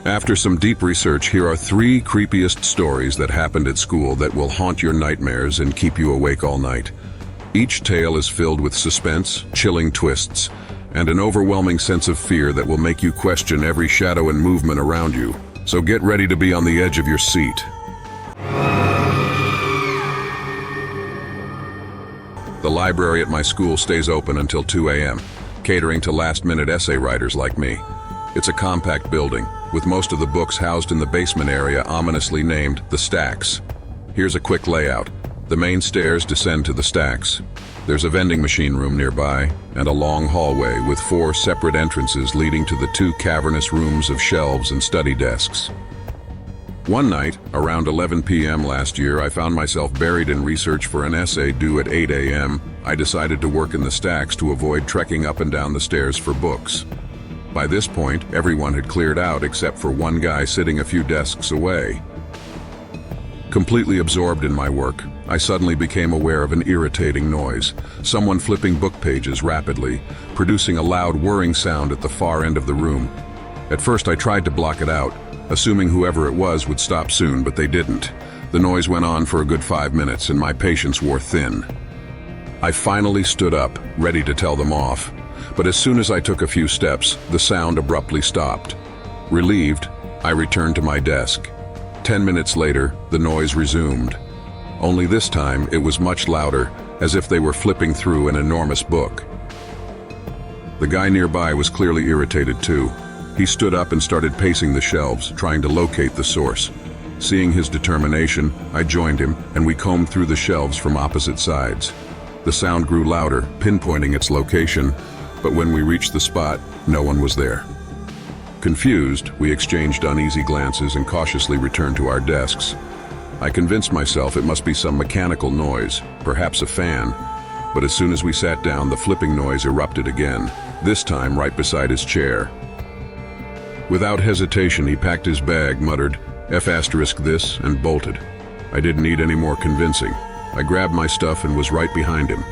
After some deep research, here are 3 creepiest stories that happened at school that will haunt your nightmares and keep you awake all night. Each tale is filled with suspense, chilling twists, and an overwhelming sense of fear that will make you question every shadow and movement around you. So get ready to be on the edge of your seat. The library at my school stays open until 2 a.m., catering to last-minute essay writers like me. It's a compact building, with most of the books housed in the basement area ominously named the stacks. Here's a quick layout. The main stairs descend to the stacks. There's a vending machine room nearby, and a long hallway with 4 separate entrances leading to the 2 cavernous rooms of shelves and study desks. One night, around 11 p.m. last year, I found myself buried in research for an essay due at 8 a.m. I decided to work in the stacks to avoid trekking up and down the stairs for books. By this point, everyone had cleared out except for one guy sitting a few desks away. Completely absorbed in my work, I suddenly became aware of an irritating noise. Someone flipping book pages rapidly, producing a loud whirring sound at the far end of the room. At first I tried to block it out, assuming whoever it was would stop soon, but they didn't. The noise went on for a good 5 minutes and my patience wore thin. I finally stood up, ready to tell them off. But as soon as I took a few steps, the sound abruptly stopped. Relieved, I returned to my desk. 10 minutes later, the noise resumed. Only this time, it was much louder, as if they were flipping through an enormous book. The guy nearby was clearly irritated too. He stood up and started pacing the shelves, trying to locate the source. Seeing his determination, I joined him, and we combed through the shelves from opposite sides. The sound grew louder, pinpointing its location, but when we reached the spot, no one was there. Confused, we exchanged uneasy glances and cautiously returned to our desks. I convinced myself it must be some mechanical noise, perhaps a fan, but as soon as we sat down, the flipping noise erupted again, this time right beside his chair. Without hesitation, he packed his bag, muttered, "F** this," and bolted. I didn't need any more convincing. I grabbed my stuff and was right behind him.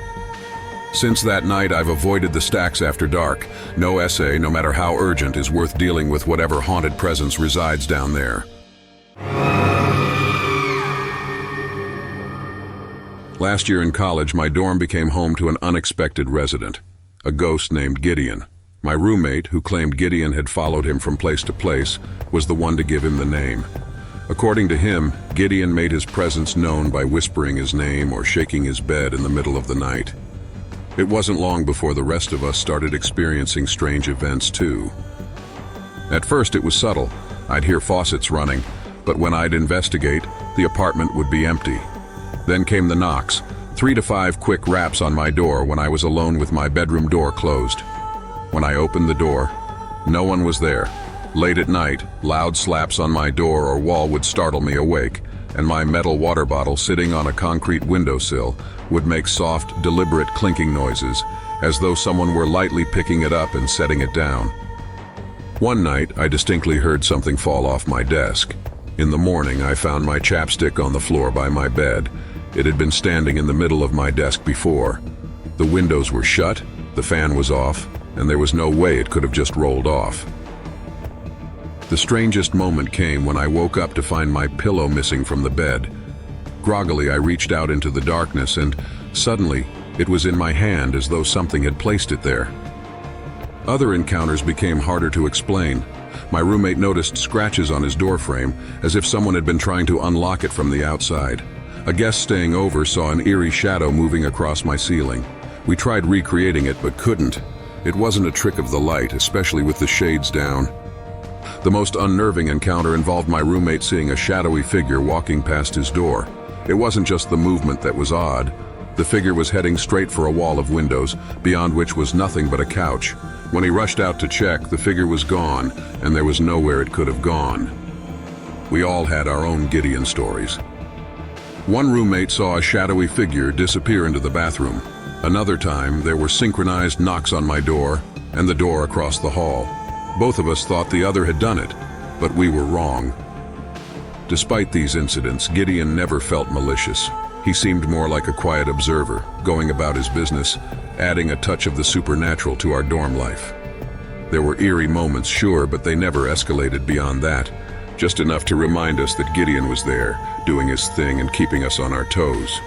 Since that night, I've avoided the stacks after dark. No essay, no matter how urgent, is worth dealing with whatever haunted presence resides down there. Last year in college, my dorm became home to an unexpected resident, a ghost named Gideon. My roommate, who claimed Gideon had followed him from place to place, was the one to give him the name. According to him, Gideon made his presence known by whispering his name or shaking his bed in the middle of the night. It wasn't long before the rest of us started experiencing strange events too. At first it was subtle. I'd hear faucets running, but when I'd investigate, the apartment would be empty. Then came the knocks, 3 to 5 quick raps on my door when I was alone with my bedroom door closed. When I opened the door, no one was there. Late at night, loud slaps on my door or wall would startle me awake, and my metal water bottle sitting on a concrete windowsill would make soft, deliberate clinking noises, as though someone were lightly picking it up and setting it down. One night, I distinctly heard something fall off my desk. In the morning, I found my chapstick on the floor by my bed. It had been standing in the middle of my desk before. The windows were shut, the fan was off, and there was no way it could have just rolled off. The strangest moment came when I woke up to find my pillow missing from the bed. Groggily, I reached out into the darkness and, suddenly, it was in my hand as though something had placed it there. Other encounters became harder to explain. My roommate noticed scratches on his doorframe, as if someone had been trying to unlock it from the outside. A guest staying over saw an eerie shadow moving across my ceiling. We tried recreating it, but couldn't. It wasn't a trick of the light, especially with the shades down. The most unnerving encounter involved my roommate seeing a shadowy figure walking past his door. It wasn't just the movement that was odd. The figure was heading straight for a wall of windows, beyond which was nothing but a couch. When he rushed out to check, the figure was gone, and there was nowhere it could have gone. We all had our own Gideon stories. One roommate saw a shadowy figure disappear into the bathroom. Another time, there were synchronized knocks on my door and the door across the hall. Both of us thought the other had done it, but we were wrong. Despite these incidents, Gideon never felt malicious. He seemed more like a quiet observer, going about his business, adding a touch of the supernatural to our dorm life. There were eerie moments, sure, but they never escalated beyond that. Just enough to remind us that Gideon was there, doing his thing and keeping us on our toes.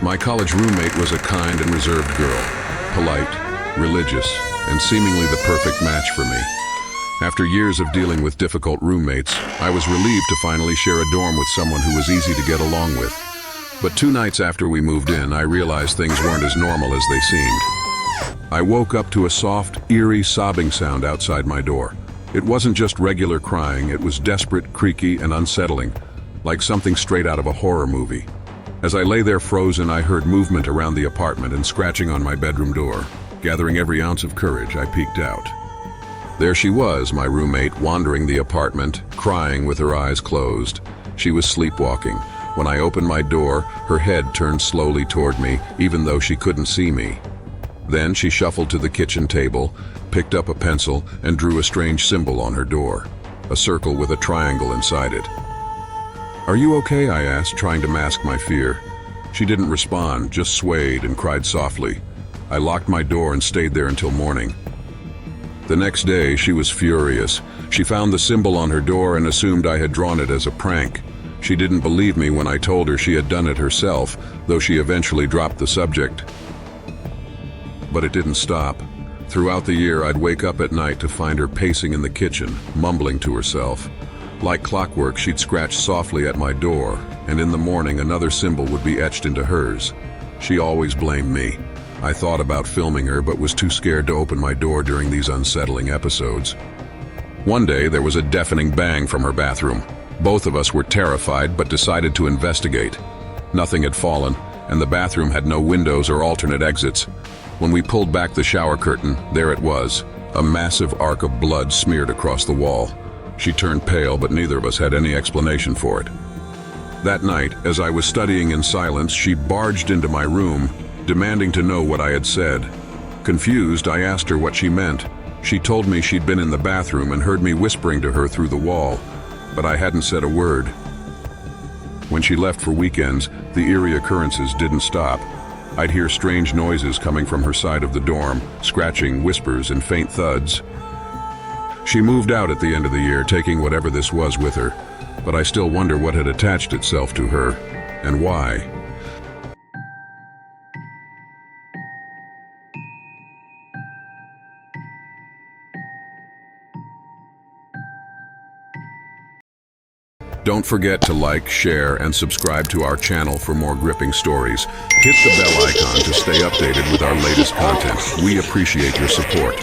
My college roommate was a kind and reserved girl, polite, religious, and seemingly the perfect match for me. After years of dealing with difficult roommates, I was relieved to finally share a dorm with someone who was easy to get along with. But 2 nights after we moved in, I realized things weren't as normal as they seemed. I woke up to a soft, eerie sobbing sound outside my door. It wasn't just regular crying, it was desperate, creaky, and unsettling, like something straight out of a horror movie. As I lay there frozen, I heard movement around the apartment and scratching on my bedroom door. Gathering every ounce of courage, I peeked out. There she was, my roommate, wandering the apartment, crying with her eyes closed. She was sleepwalking. When I opened my door, her head turned slowly toward me, even though she couldn't see me. Then she shuffled to the kitchen table, picked up a pencil, and drew a strange symbol on her door, a circle with a triangle inside it. "Are you okay?" I asked, trying to mask my fear. She didn't respond, just swayed and cried softly. I locked my door and stayed there until morning. The next day, she was furious. She found the symbol on her door and assumed I had drawn it as a prank. She didn't believe me when I told her she had done it herself, though she eventually dropped the subject. But it didn't stop. Throughout the year, I'd wake up at night to find her pacing in the kitchen, mumbling to herself. Like clockwork, she'd scratch softly at my door, and in the morning another symbol would be etched into hers. She always blamed me. I thought about filming her, but was too scared to open my door during these unsettling episodes. One day, there was a deafening bang from her bathroom. Both of us were terrified, but decided to investigate. Nothing had fallen, and the bathroom had no windows or alternate exits. When we pulled back the shower curtain, there it was, a massive arc of blood smeared across the wall. She turned pale, but neither of us had any explanation for it. That night, as I was studying in silence, she barged into my room, demanding to know what I had said. Confused, I asked her what she meant. She told me she'd been in the bathroom and heard me whispering to her through the wall, but I hadn't said a word. When she left for weekends, the eerie occurrences didn't stop. I'd hear strange noises coming from her side of the dorm, scratching, whispers, and faint thuds. She moved out at the end of the year, taking whatever this was with her, but I still wonder what had attached itself to her, and why. Don't forget to like, share, and subscribe to our channel for more gripping stories. Hit the bell icon to stay updated with our latest content. We appreciate your support.